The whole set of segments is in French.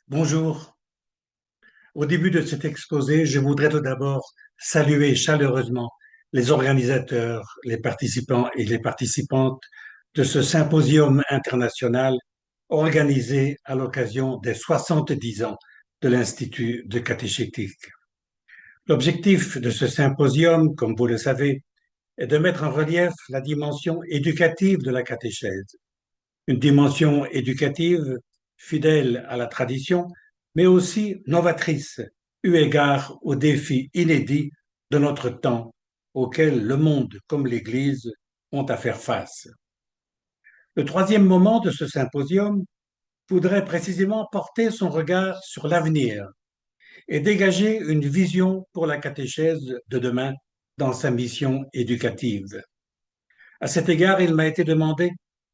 Bonjour. Au début de cet exposé, je voudrais tout d'abord saluer chaleureusement les organisateurs, les participants et les participantes de ce symposium international organisé à l'occasion des 70 ans de l'Institut de catéchétique. L'objectif de ce symposium, comme vous le savez, est de mettre en relief la dimension éducative de la catéchèse, une dimension éducative fidèle à la tradition, mais aussi novatrice, eu égard aux défis inédits de notre temps auxquels le monde comme l'Église ont à faire face. Le troisième moment de ce symposium voudrait précisément porter son regard sur l'avenir et dégager une vision pour la catéchèse de demain dans sa mission éducative. À cet égard, il m'a été demandé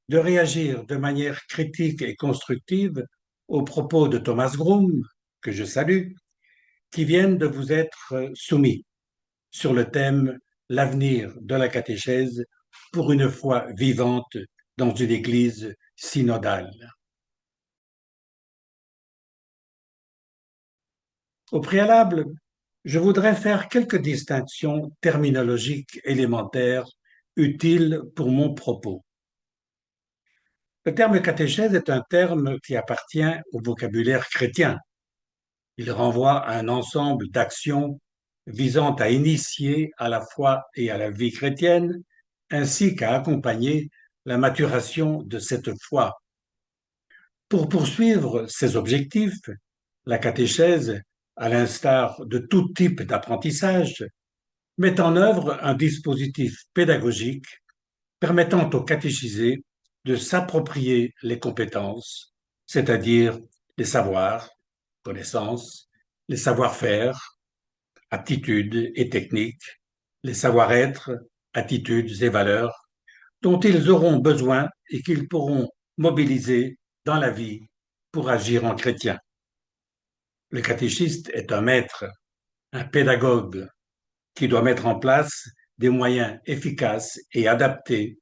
de réagir de manière critique et constructive aux propos de Thomas Groom, que je salue, qui viennent de vous être soumis sur le thème L'avenir de la catéchèse pour une foi vivante dans une Église synodale. Au préalable, je voudrais faire quelques distinctions terminologiques élémentaires utiles pour mon propos. Le terme catéchèse est un terme qui appartient au vocabulaire chrétien. Il renvoie à un ensemble d'actions visant à initier à la foi et à la vie chrétienne, ainsi qu'à accompagner la maturation de cette foi. Pour poursuivre ces objectifs, la catéchèse, à l'instar de tout type d'apprentissage, met en œuvre un dispositif pédagogique permettant aux catéchisés de s'approprier les compétences, c'est-à-dire les savoirs, connaissances, les savoir-faire, aptitudes et techniques, les savoir-être, attitudes et valeurs, dont ils auront besoin et qu'ils pourront mobiliser dans la vie pour agir en chrétien. Le catéchiste est un maître, un pédagogue qui doit mettre en place des moyens efficaces et adaptés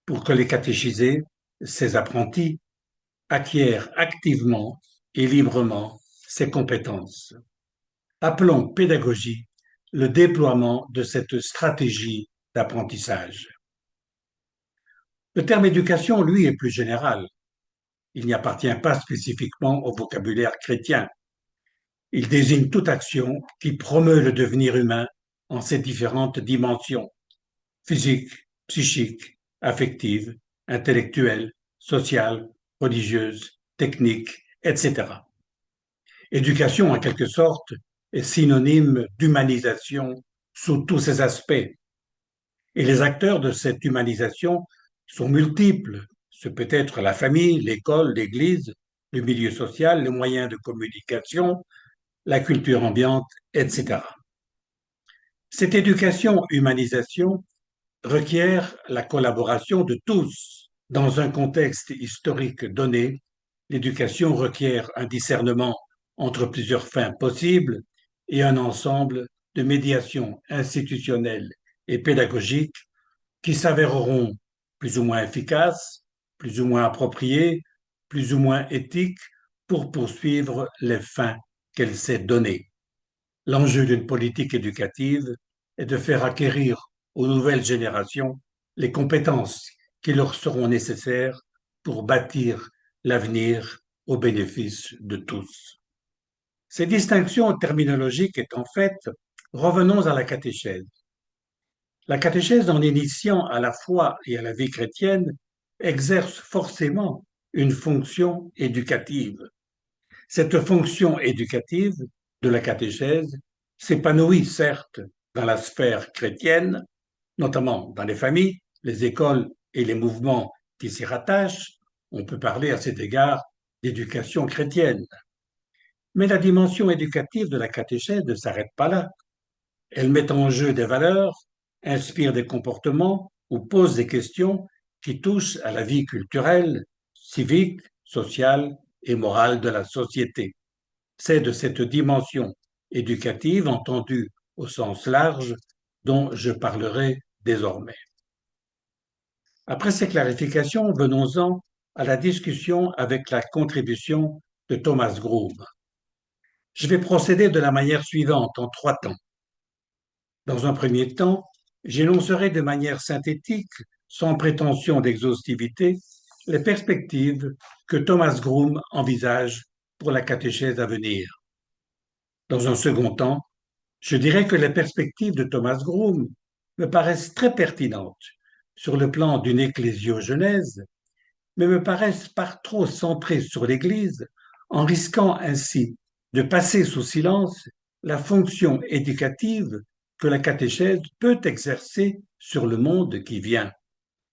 pour que les catéchisés, ces apprentis, acquièrent activement et librement ces compétences. Appelons pédagogie le déploiement de cette stratégie d'apprentissage. Le terme éducation, lui, est plus général. Il n'y appartient pas spécifiquement au vocabulaire chrétien. Il désigne toute action qui promeut le devenir humain en ses différentes dimensions, physique, psychique, affective, intellectuelle, sociale, religieuse, technique, etc. Éducation, en quelque sorte, est synonyme d'humanisation sous tous ses aspects. Et les acteurs de cette humanisation sont multiples. Ce peut être la famille, l'école, l'Église, le milieu social, les moyens de communication, la culture ambiante, etc. Cette éducation-humanisation requiert la collaboration de tous. Dans un contexte historique donné, l'éducation requiert un discernement entre plusieurs fins possibles et un ensemble de médiations institutionnelles et pédagogiques qui s'avéreront plus ou moins efficaces, plus ou moins appropriées, plus ou moins éthiques pour poursuivre les fins qu'elle s'est données. L'enjeu d'une politique éducative est de faire acquérir aux nouvelles générations les compétences qui leur seront nécessaires pour bâtir l'avenir au bénéfice de tous. Ces distinctions terminologiques étant faites, revenons à la catéchèse. La catéchèse, en initiant à la foi et à la vie chrétienne, exerce forcément une fonction éducative. Cette fonction éducative de la catéchèse s'épanouit certes dans la sphère chrétienne, notamment dans les familles, les écoles et les mouvements qui s'y rattachent. On peut parler à cet égard d'éducation chrétienne. Mais la dimension éducative de la catéchèse ne s'arrête pas là. Elle met en jeu des valeurs, inspire des comportements ou pose des questions qui touchent à la vie culturelle, civique, sociale et morale de la société. C'est de cette dimension éducative entendue au sens large dont je parlerai désormais. Après ces clarifications, venons-en à la discussion avec la contribution de Thomas Groome. Je vais procéder de la manière suivante en 3 temps. Dans un premier temps, j'énoncerai de manière synthétique, sans prétention d'exhaustivité, les perspectives que Thomas Groome envisage pour la catéchèse à venir. Dans un second temps, je dirais que les perspectives de Thomas Groome me paraissent très pertinentes sur le plan d'une ecclésiogenèse, mais me paraissent par trop centrées sur l'Église, en risquant ainsi de passer sous silence la fonction éducative que la catéchèse peut exercer sur le monde qui vient.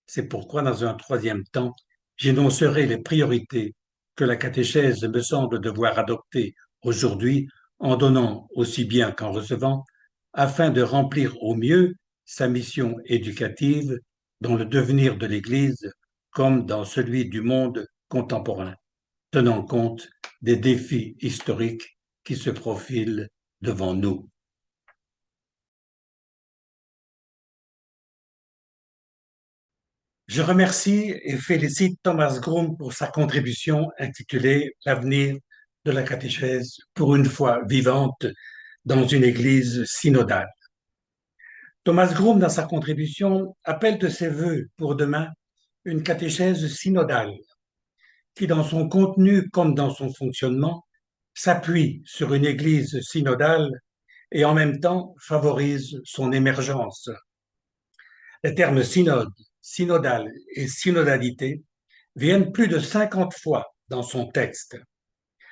C'est pourquoi, dans un troisième temps, j'énoncerai les priorités que la catéchèse me semble devoir adopter aujourd'hui en donnant aussi bien qu'en recevant, afin de remplir au mieux sa mission éducative dans le devenir de l'Église comme dans celui du monde contemporain, tenant compte des défis historiques qui se profilent devant nous. Je remercie et félicite Thomas Groome pour sa contribution intitulée L'avenir de la catéchèse pour une foi vivante dans une église synodale. Thomas Groome, dans sa contribution, appelle de ses vœux pour demain une catéchèse synodale qui, dans son contenu comme dans son fonctionnement, s'appuie sur une église synodale et en même temps favorise son émergence. Les termes synode, synodal et synodalité viennent plus de 50 fois dans son texte.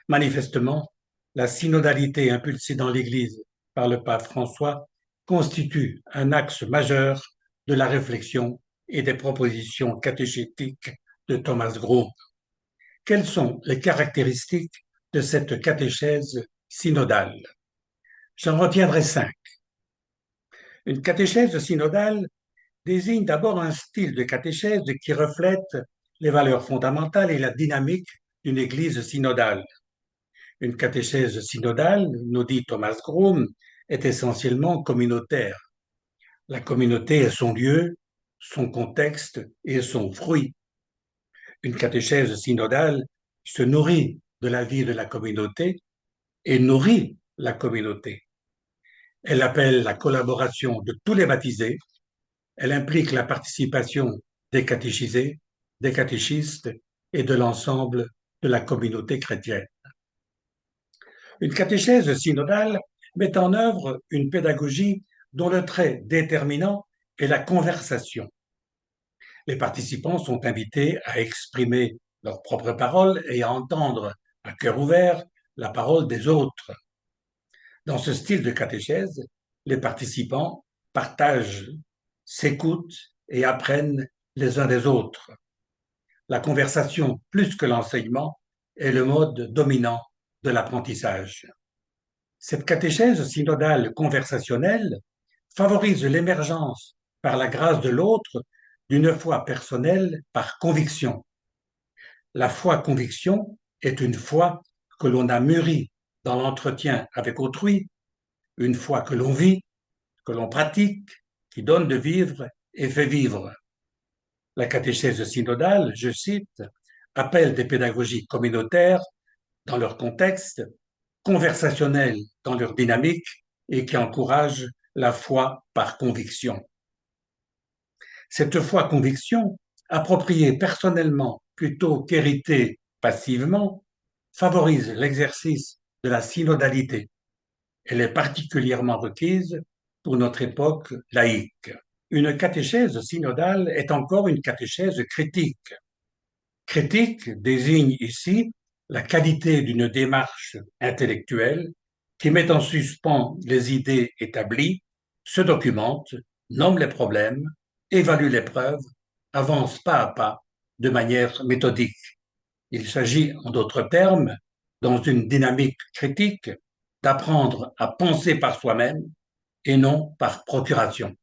Manifestement, la synodalité impulsée dans l'Église par le pape François constitue un axe majeur de la réflexion et des propositions catéchétiques de Thomas Groome. Quelles sont les caractéristiques de cette catéchèse synodale? J'en retiendrai 5. Une catéchèse synodale désigne d'abord un style de catéchèse qui reflète les valeurs fondamentales et la dynamique d'une Église synodale. Une catéchèse synodale, nous dit Thomas Groome, est essentiellement communautaire. La communauté est son lieu, son contexte et son fruit. Une catéchèse synodale se nourrit de la vie de la communauté et nourrit la communauté. Elle appelle la collaboration de tous les baptisés. Elle implique la participation des catéchisés, des catéchistes et de l'ensemble de la communauté chrétienne. Une catéchèse synodale met en œuvre une pédagogie dont le trait déterminant est la conversation. Les participants sont invités à exprimer leurs propres paroles et à entendre à cœur ouvert la parole des autres. Dans ce style de catéchèse, les participants partagent, s'écoutent et apprennent les uns des autres. La conversation, plus que l'enseignement, est le mode dominant de l'apprentissage. Cette catéchèse synodale conversationnelle favorise l'émergence, par la grâce de l'autre, d'une foi personnelle par conviction. La foi-conviction est une foi que l'on a mûrie dans l'entretien avec autrui, une foi que l'on vit, que l'on pratique, qui donne de vivre et fait vivre. La catéchèse synodale, je cite, appelle des pédagogies communautaires dans leur contexte, conversationnelles dans leur dynamique et qui encouragent la foi par conviction. Cette foi-conviction, appropriée personnellement plutôt qu'héritée passivement, favorise l'exercice de la synodalité. Elle est particulièrement requise pour notre époque laïque. Une catéchèse synodale est encore une catéchèse critique. Critique désigne ici la qualité d'une démarche intellectuelle qui met en suspens les idées établies, se documente, nomme les problèmes, évalue les preuves, avance pas à pas de manière méthodique. Il s'agit, en d'autres termes, dans une dynamique critique, d'apprendre à penser par soi-même et non par procuration.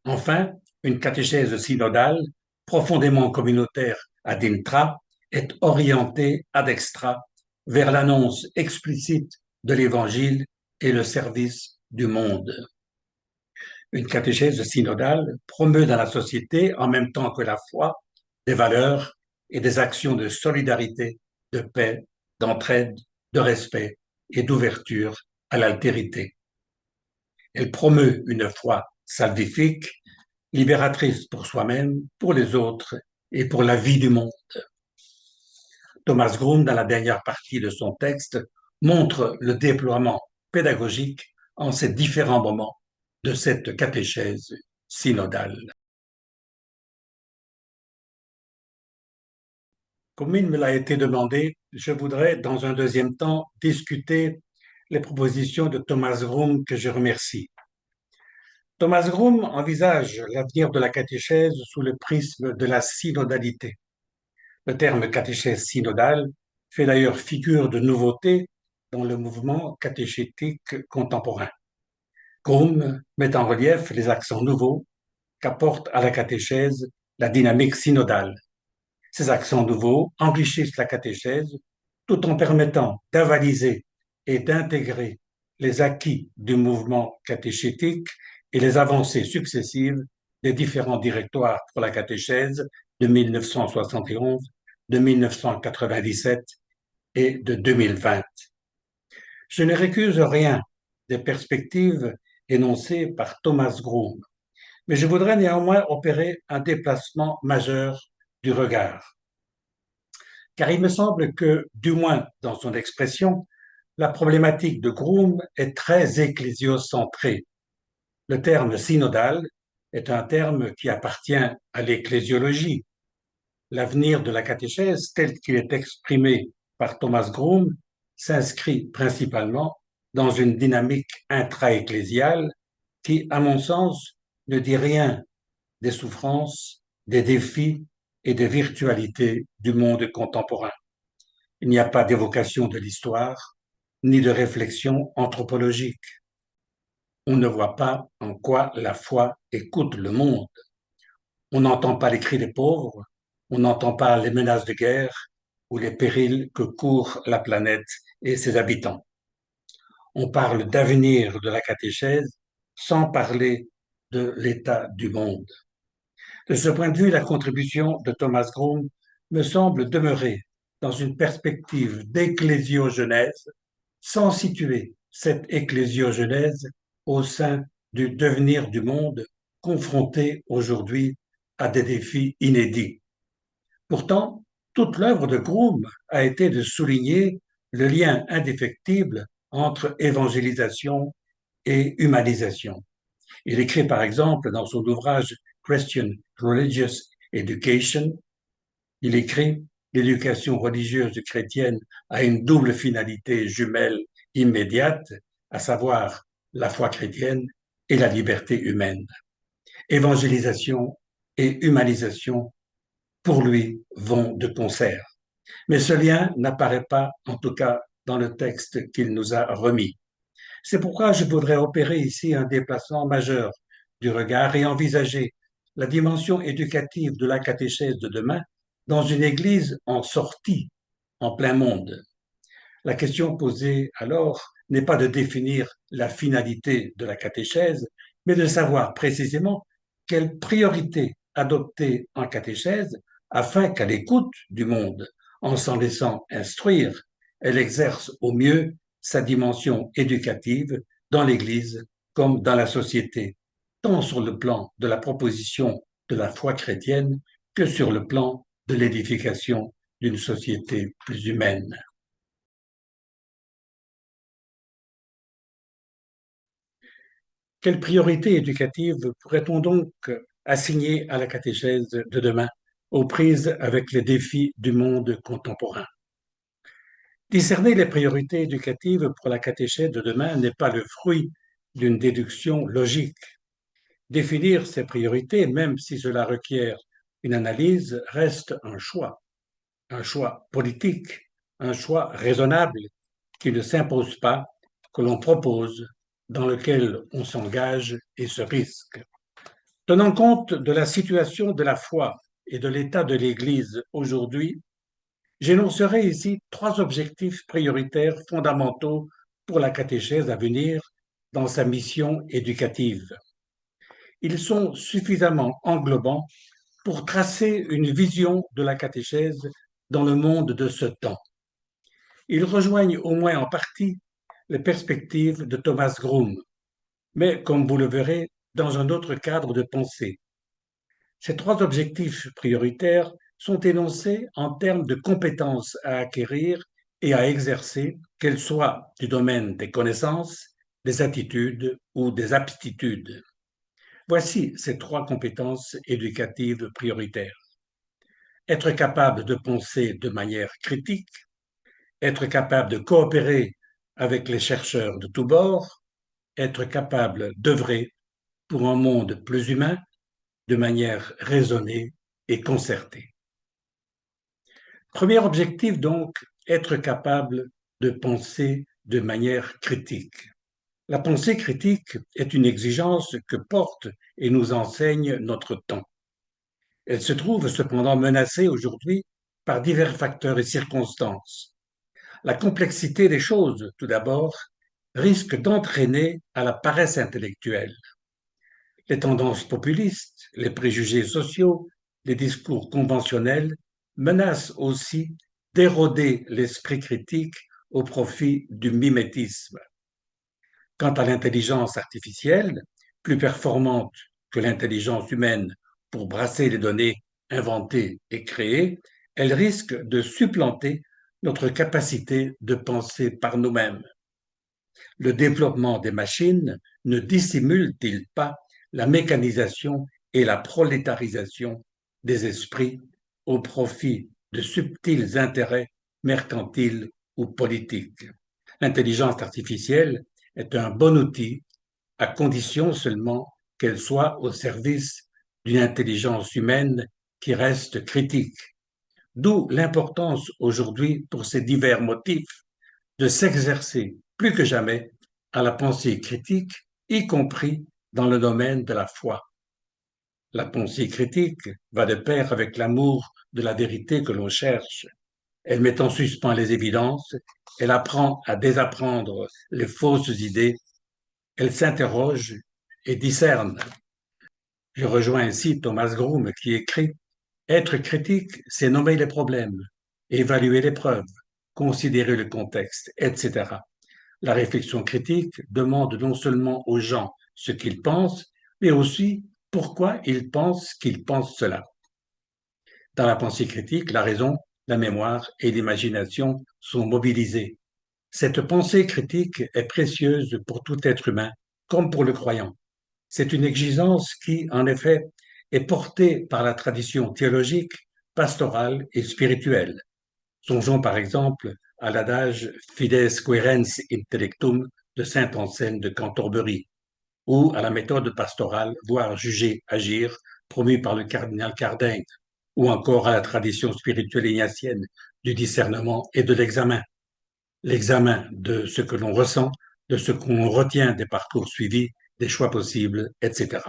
Enfin, une catéchèse synodale, profondément communautaire ad intra, est orientée ad extra vers l'annonce explicite de l'Évangile et le service du monde. Une catéchèse synodale promeut dans la société, en même temps que la foi, des valeurs et des actions de solidarité de paix, d'entraide, de respect et d'ouverture à l'altérité. Elle promeut une foi salvifique, libératrice pour soi-même, pour les autres et pour la vie du monde. Thomas Groom, dans la dernière partie de son texte, montre le déploiement pédagogique en ces différents moments de cette catéchèse synodale. Comme il me l'a été demandé, je voudrais, dans un deuxième temps, discuter les propositions de Thomas Groom que je remercie. Thomas Groom envisage l'avenir de la catéchèse sous le prisme de la synodalité. Le terme catéchèse synodale fait d'ailleurs figure de nouveauté dans le mouvement catéchétique contemporain. Groom met en relief les accents nouveaux qu'apporte à la catéchèse la dynamique synodale. Ces accents nouveaux enrichissent la catéchèse tout en permettant d'avaliser et d'intégrer les acquis du mouvement catéchétique et les avancées successives des différents directoires pour la catéchèse de 1971, de 1997 et de 2020. Je ne récuse rien des perspectives énoncées par Thomas Groom, mais je voudrais néanmoins opérer un déplacement majeur du regard. Car il me semble que, du moins dans son expression, la problématique de Groom est très ecclésiocentrée. Le terme synodal est un terme qui appartient à l'ecclésiologie. L'avenir de la catéchèse, tel qu'il est exprimé par Thomas Groom, s'inscrit principalement dans une dynamique intra-ecclésiale qui, à mon sens, ne dit rien des souffrances, des défis et des virtualités du monde contemporain. Il n'y a pas d'évocation de l'histoire, ni de réflexion anthropologique. On ne voit pas en quoi la foi écoute le monde. On n'entend pas les cris des pauvres, on n'entend pas les menaces de guerre ou les périls que court la planète et ses habitants. On parle d'avenir de la catéchèse sans parler de l'état du monde. De ce point de vue, la contribution de Thomas Groom me semble demeurer dans une perspective d'ecclésiogenèse sans situer cette ecclésiogenèse au sein du devenir du monde confronté aujourd'hui à des défis inédits. Pourtant, toute l'œuvre de Groom a été de souligner le lien indéfectible entre évangélisation et humanisation. Il écrit par exemple dans son ouvrage Christian Religious Education, il écrit l'éducation religieuse chrétienne a une double finalité jumelle immédiate, à savoir la foi chrétienne et la liberté humaine. Évangélisation et humanisation, pour lui, vont de concert. Mais ce lien n'apparaît pas, en tout cas, dans le texte qu'il nous a remis. C'est pourquoi je voudrais opérer ici un déplacement majeur du regard et envisager la dimension éducative de la catéchèse de demain dans une église en sortie, en plein monde. La question posée alors n'est pas de définir la finalité de la catéchèse, mais de savoir précisément quelles priorités adopter en catéchèse afin qu'à l'écoute du monde, en s'en laissant instruire, elle exerce au mieux sa dimension éducative dans l'Église comme dans la société, tant sur le plan de la proposition de la foi chrétienne que sur le plan de l'édification d'une société plus humaine. Quelle priorité éducative pourrait-on donc assigner à la catéchèse de demain, aux prises avec les défis du monde contemporain? Discerner les priorités éducatives pour la catéchèse de demain n'est pas le fruit d'une déduction logique. Définir ces priorités, même si cela requiert une analyse, reste un choix politique, un choix raisonnable qui ne s'impose pas, que l'on propose, dans lequel on s'engage et se risque. Tenant compte de la situation de la foi et de l'état de l'Église aujourd'hui, j'énoncerai ici trois objectifs prioritaires fondamentaux pour la catéchèse à venir dans sa mission éducative. Ils sont suffisamment englobants pour tracer une vision de la catéchèse dans le monde de ce temps. Ils rejoignent au moins en partie les perspectives de Thomas Groom, mais comme vous le verrez, dans un autre cadre de pensée. Ces trois objectifs prioritaires sont énoncés en termes de compétences à acquérir et à exercer, qu'elles soient du domaine des connaissances, des attitudes ou des aptitudes. Voici ces trois compétences éducatives prioritaires. Être capable de penser de manière critique, être capable de coopérer avec les chercheurs de tous bords, être capable d'œuvrer pour un monde plus humain de manière raisonnée et concertée. Premier objectif donc, être capable de penser de manière critique. La pensée critique est une exigence que porte et nous enseigne notre temps. Elle se trouve cependant menacée aujourd'hui par divers facteurs et circonstances. La complexité des choses, tout d'abord, risque d'entraîner à la paresse intellectuelle. Les tendances populistes, les préjugés sociaux, les discours conventionnels menacent aussi d'éroder l'esprit critique au profit du mimétisme. Quant à l'intelligence artificielle, plus performante que l'intelligence humaine pour brasser les données inventées et créées, elle risque de supplanter notre capacité de penser par nous-mêmes. Le développement des machines ne dissimule-t-il pas la mécanisation et la prolétarisation des esprits au profit de subtils intérêts mercantiles ou politiques? L'intelligence artificielle est un bon outil à condition seulement qu'elle soit au service d'une intelligence humaine qui reste critique. D'où l'importance aujourd'hui, pour ces divers motifs, de s'exercer plus que jamais à la pensée critique, y compris dans le domaine de la foi. La pensée critique va de pair avec l'amour de la vérité que l'on cherche. Elle met en suspens les évidences, elle apprend à désapprendre les fausses idées, elle s'interroge et discerne. Je rejoins ainsi Thomas Groom qui écrit: être critique, c'est nommer les problèmes, évaluer les preuves, considérer le contexte, etc. La réflexion critique demande non seulement aux gens ce qu'ils pensent, mais aussi pourquoi ils pensent qu'ils pensent cela. Dans la pensée critique, la raison, la mémoire et l'imagination sont mobilisées. Cette pensée critique est précieuse pour tout être humain, comme pour le croyant. C'est une exigence qui, en effet, est portée par la tradition théologique, pastorale et spirituelle. Songeons par exemple à l'adage Fides quaerens intellectum de saint Anselme de Cantorbéry, ou à la méthode pastorale voir, juger, agir, promue par le cardinal Cardin, ou encore à la tradition spirituelle ignatienne du discernement et de l'examen. L'examen de ce que l'on ressent, de ce qu'on retient des parcours suivis, des choix possibles, etc.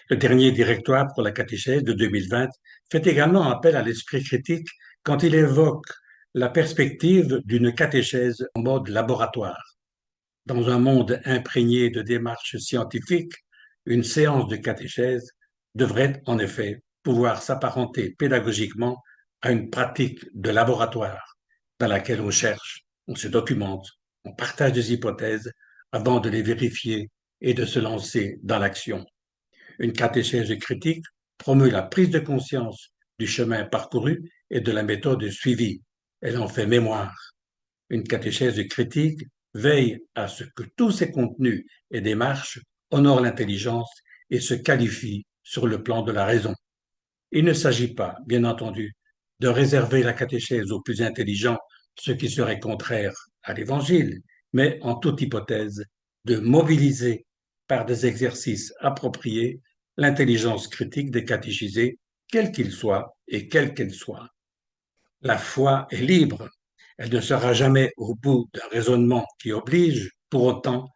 Le dernier directoire pour la catéchèse de 2020 fait également appel à l'esprit critique quand il évoque la perspective d'une catéchèse en mode laboratoire. Dans un monde imprégné de démarches scientifiques, une séance de catéchèse devrait en effet pouvoir s'apparenter pédagogiquement à une pratique de laboratoire dans laquelle on cherche, on se documente, on partage des hypothèses avant de les vérifier et de se lancer dans l'action. Une catéchèse critique promeut la prise de conscience du chemin parcouru et de la méthode suivie. Elle en fait mémoire. Une catéchèse critique veille à ce que tous ces contenus et démarches honorent l'intelligence et se qualifient sur le plan de la raison. Il ne s'agit pas, bien entendu, de réserver la catéchèse aux plus intelligents, ce qui serait contraire à l'Évangile, mais en toute hypothèse, de mobiliser par des exercices appropriés l'intelligence critique des catéchisés, quels qu'ils soient et quelle qu'elle soit. La foi est libre. Elle ne sera jamais au bout d'un raisonnement qui oblige. Pour autant,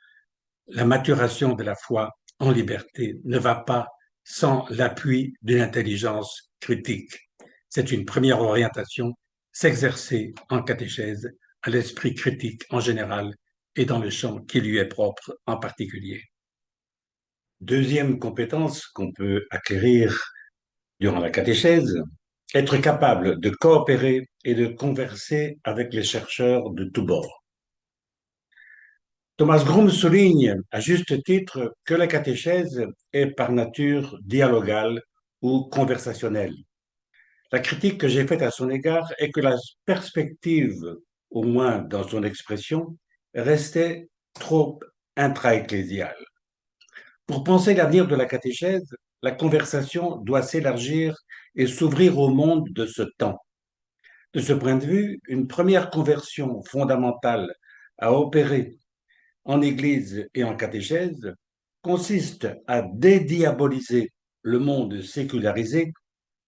la maturation de la foi en liberté ne va pas sans l'appui d'une intelligence critique. C'est une première orientation, s'exercer en catéchèse à l'esprit critique en général et dans le champ qui lui est propre en particulier. Deuxième compétence qu'on peut acquérir durant la catéchèse, être capable de coopérer et de converser avec les chercheurs de tous bords. Thomas Groom souligne à juste titre que la catéchèse est par nature dialogale ou conversationnelle. La critique que j'ai faite à son égard est que la perspective, au moins dans son expression, restait trop intra-ecclésiale. Pour penser l'avenir de la catéchèse, la conversation doit s'élargir et s'ouvrir au monde de ce temps. De ce point de vue, une première conversion fondamentale à opérer en Église et en catéchèse consiste à dédiaboliser le monde sécularisé,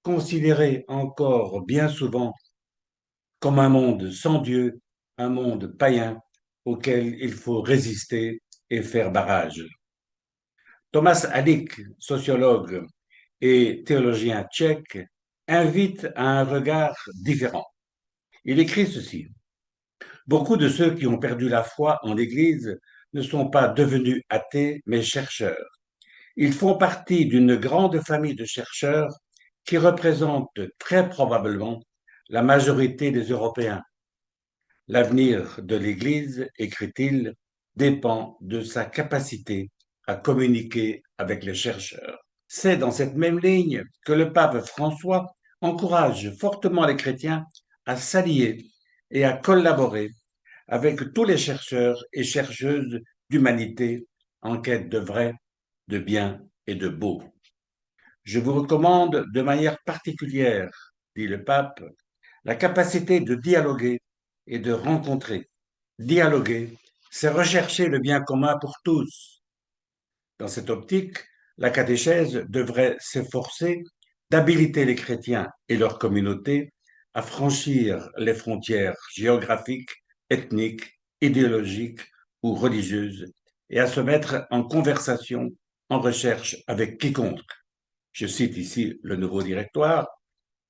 considéré encore bien souvent comme un monde sans Dieu, un monde païen auquel il faut résister et faire barrage. Thomas Halík, sociologue et théologien tchèque, invite à un regard différent. Il écrit ceci: beaucoup de ceux qui ont perdu la foi en l'Église ne sont pas devenus athées, mais chercheurs. Ils font partie d'une grande famille de chercheurs qui représente très probablement la majorité des Européens. L'avenir de l'Église, écrit-il, dépend de sa capacité à communiquer avec les chercheurs. C'est dans cette même ligne que le pape François encourage fortement les chrétiens à s'allier et à collaborer avec tous les chercheurs et chercheuses d'humanité en quête de vrai, de bien et de beau. Je vous recommande de manière particulière, dit le pape, la capacité de dialoguer et de rencontrer. Dialoguer, c'est rechercher le bien commun pour tous. Dans cette optique, la catéchèse devrait s'efforcer d'habiliter les chrétiens et leurs communautés à franchir les frontières géographiques, ethniques, idéologiques ou religieuses et à se mettre en conversation, en recherche avec quiconque. Je cite ici le nouveau directoire: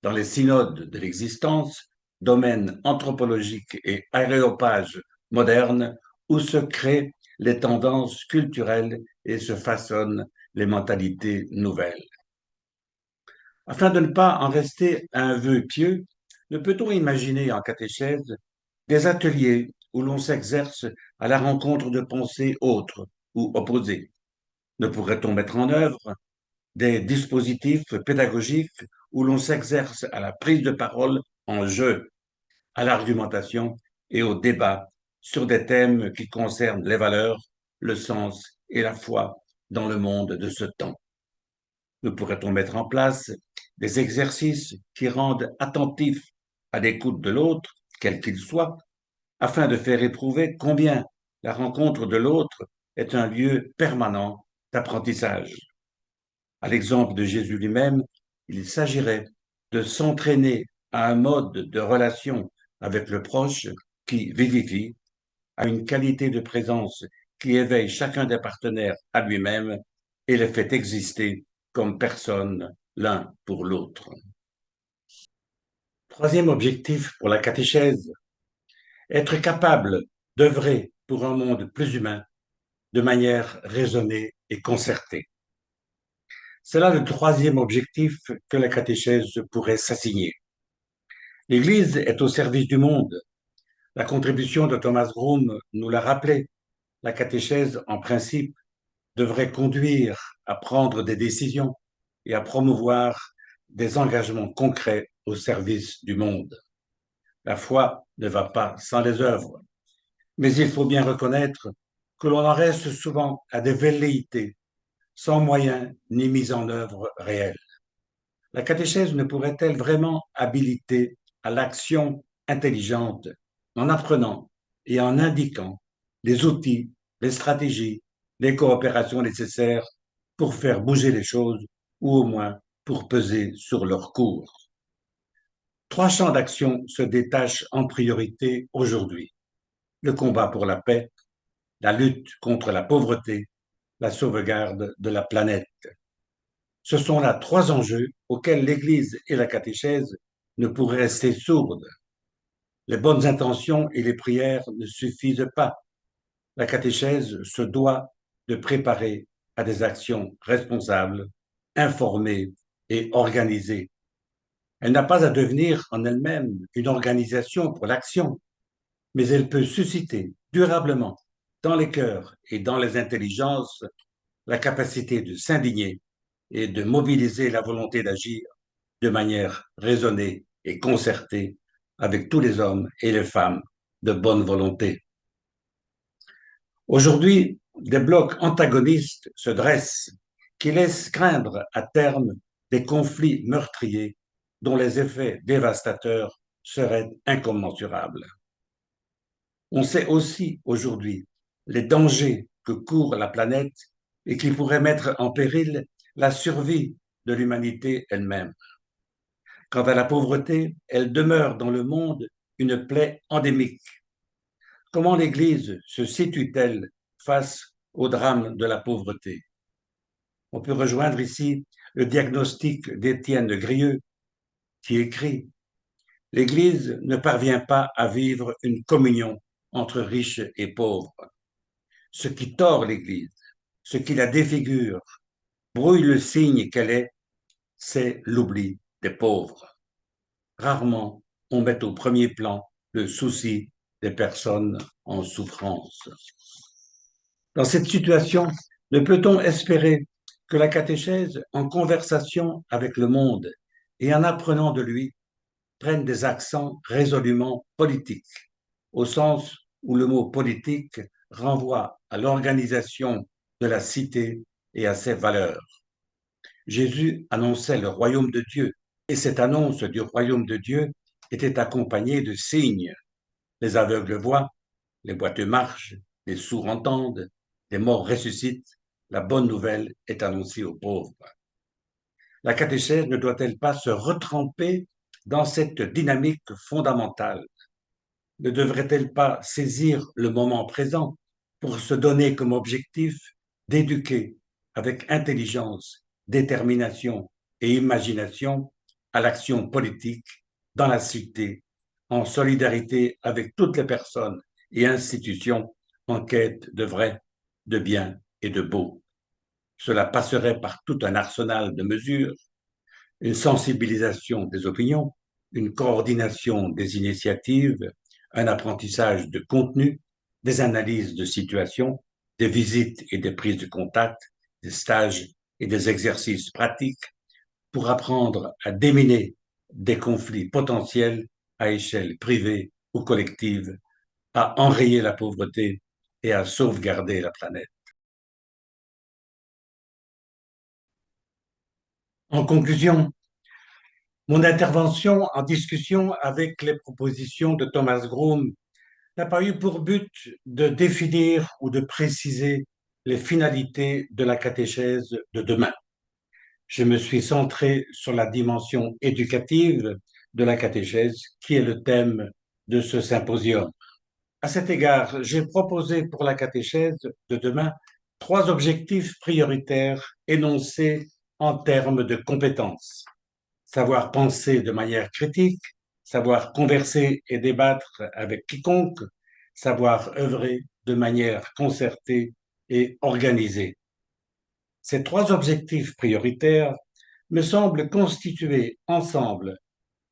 dans les synodes de l'existence, domaine anthropologique et aréopage moderne, où se créent les tendances culturelles et se façonnent les mentalités nouvelles. Afin de ne pas en rester à un vœu pieux, ne peut-on imaginer en catéchèse des ateliers où l'on s'exerce à la rencontre de pensées autres ou opposées? Ne pourrait-on mettre en œuvre des dispositifs pédagogiques où l'on s'exerce à la prise de parole en jeu, à l'argumentation et au débat sur des thèmes qui concernent les valeurs, le sens et la foi dans le monde de ce temps? Ne pourrait-on mettre en place des exercices qui rendent attentifs à l'écoute de l'autre, quel qu'il soit, afin de faire éprouver combien la rencontre de l'autre est un lieu permanent d'apprentissage? À l'exemple de Jésus lui-même, il s'agirait de s'entraîner à un mode de relation avec le proche qui vivifie, à une qualité de présence qui éveille chacun des partenaires à lui-même et les fait exister comme personne l'un pour l'autre. Troisième objectif pour la catéchèse: être capable d'œuvrer pour un monde plus humain de manière raisonnée et concertée. C'est là le troisième objectif que la catéchèse pourrait s'assigner. L'Église est au service du monde. La contribution de Thomas Groom nous l'a rappelé. La catéchèse, en principe, devrait conduire à prendre des décisions et à promouvoir des engagements concrets au service du monde. La foi ne va pas sans les œuvres, mais il faut bien reconnaître que l'on en reste souvent à des velléités, sans moyens ni mise en œuvre réelle. La catéchèse ne pourrait-elle vraiment habiliter à l'action intelligente en apprenant et en indiquant les outils, les stratégies, les coopérations nécessaires pour faire bouger les choses ou au moins pour peser sur leur cours? Trois champs d'action se détachent en priorité aujourd'hui: le combat pour la paix, la lutte contre la pauvreté, la sauvegarde de la planète. Ce sont là trois enjeux auxquels l'Église et la catéchèse ne pourraient rester sourdes. Les bonnes intentions et les prières ne suffisent pas. La catéchèse se doit de préparer à des actions responsables, informées et organisées. Elle n'a pas à devenir en elle-même une organisation pour l'action, mais elle peut susciter durablement dans les cœurs et dans les intelligences la capacité de s'indigner et de mobiliser la volonté d'agir de manière raisonnée et concertée avec tous les hommes et les femmes de bonne volonté. Aujourd'hui, des blocs antagonistes se dressent qui laissent craindre à terme des conflits meurtriers dont les effets dévastateurs seraient incommensurables. On sait aussi aujourd'hui les dangers que court la planète et qui pourraient mettre en péril la survie de l'humanité elle-même. Quant à la pauvreté, elle demeure dans le monde une plaie endémique. Comment l'Église se situe-t-elle face au drame de la pauvreté? On peut rejoindre ici le diagnostic d'Étienne Grieux qui écrit: l'Église ne parvient pas à vivre une communion entre riches et pauvres. Ce qui tord l'Église, ce qui la défigure, brouille le signe qu'elle est, c'est l'oubli des pauvres. Rarement on met au premier plan le souci des personnes en souffrance. Dans cette situation, ne peut-on espérer que la catéchèse, en conversation avec le monde et en apprenant de lui, prenne des accents résolument politiques, au sens où le mot politique renvoie à l'organisation de la cité et à ses valeurs. Jésus annonçait le royaume de Dieu, et cette annonce du royaume de Dieu était accompagnée de signes. Les aveugles voient, les boiteux marchent, les sourds entendent, les morts ressuscitent, la bonne nouvelle est annoncée aux pauvres. La catéchèse ne doit-elle pas se retremper dans cette dynamique fondamentale? Ne devrait-elle pas saisir le moment présent pour se donner comme objectif d'éduquer avec intelligence, détermination et imagination à l'action politique dans la cité, en solidarité avec toutes les personnes et institutions en quête de vrai, de bien et de beau? Cela passerait par tout un arsenal de mesures, une sensibilisation des opinions, une coordination des initiatives, un apprentissage de contenu, des analyses de situation, des visites et des prises de contact, des stages et des exercices pratiques pour apprendre à déminer des conflits potentiels à échelle privée ou collective, à enrayer la pauvreté et à sauvegarder la planète. En conclusion, mon intervention en discussion avec les propositions de Thomas Groom n'a pas eu pour but de définir ou de préciser les finalités de la catéchèse de demain. Je me suis centré sur la dimension éducative de la catéchèse, qui est le thème de ce symposium. À cet égard, j'ai proposé pour la catéchèse de demain 3 objectifs prioritaires énoncés en termes de compétences: savoir penser de manière critique, savoir converser et débattre avec quiconque, savoir œuvrer de manière concertée et organisée. Ces 3 objectifs prioritaires me semblent constituer ensemble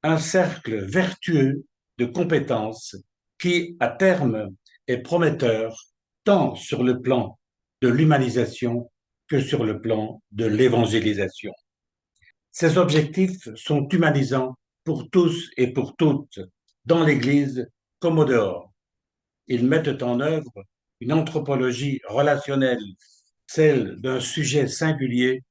un cercle vertueux de compétences qui, à terme, est prometteur tant sur le plan de l'humanisation que sur le plan de l'évangélisation. Ces objectifs sont humanisants pour tous et pour toutes, dans l'Église comme au dehors. Ils mettent en œuvre une anthropologie relationnelle, celle d'un sujet singulier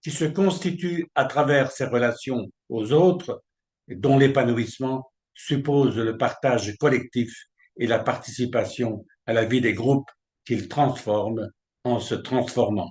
qui se constitue à travers ses relations aux autres, dont l'épanouissement suppose le partage collectif et la participation à la vie des groupes qu'il transforme en se transformant.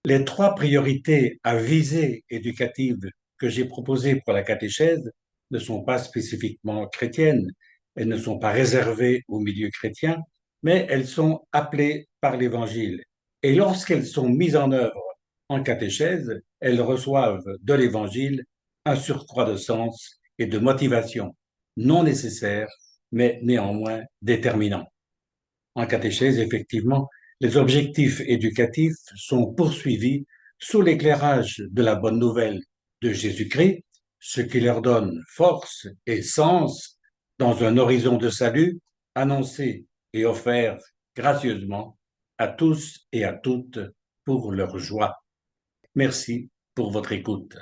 Les 3 priorités à visée éducative que j'ai proposées pour la catéchèse ne sont pas spécifiquement chrétiennes, elles ne sont pas réservées au milieu chrétien, mais elles sont appelées par l'Évangile. Et lorsqu'elles sont mises en œuvre en catéchèse, elles reçoivent de l'Évangile un surcroît de sens et de motivation, non nécessaire, mais néanmoins déterminant. En catéchèse, effectivement, les objectifs éducatifs sont poursuivis sous l'éclairage de la bonne nouvelle de Jésus-Christ, ce qui leur donne force et sens dans un horizon de salut annoncé et offert gracieusement à tous et à toutes pour leur joie. Merci pour votre écoute.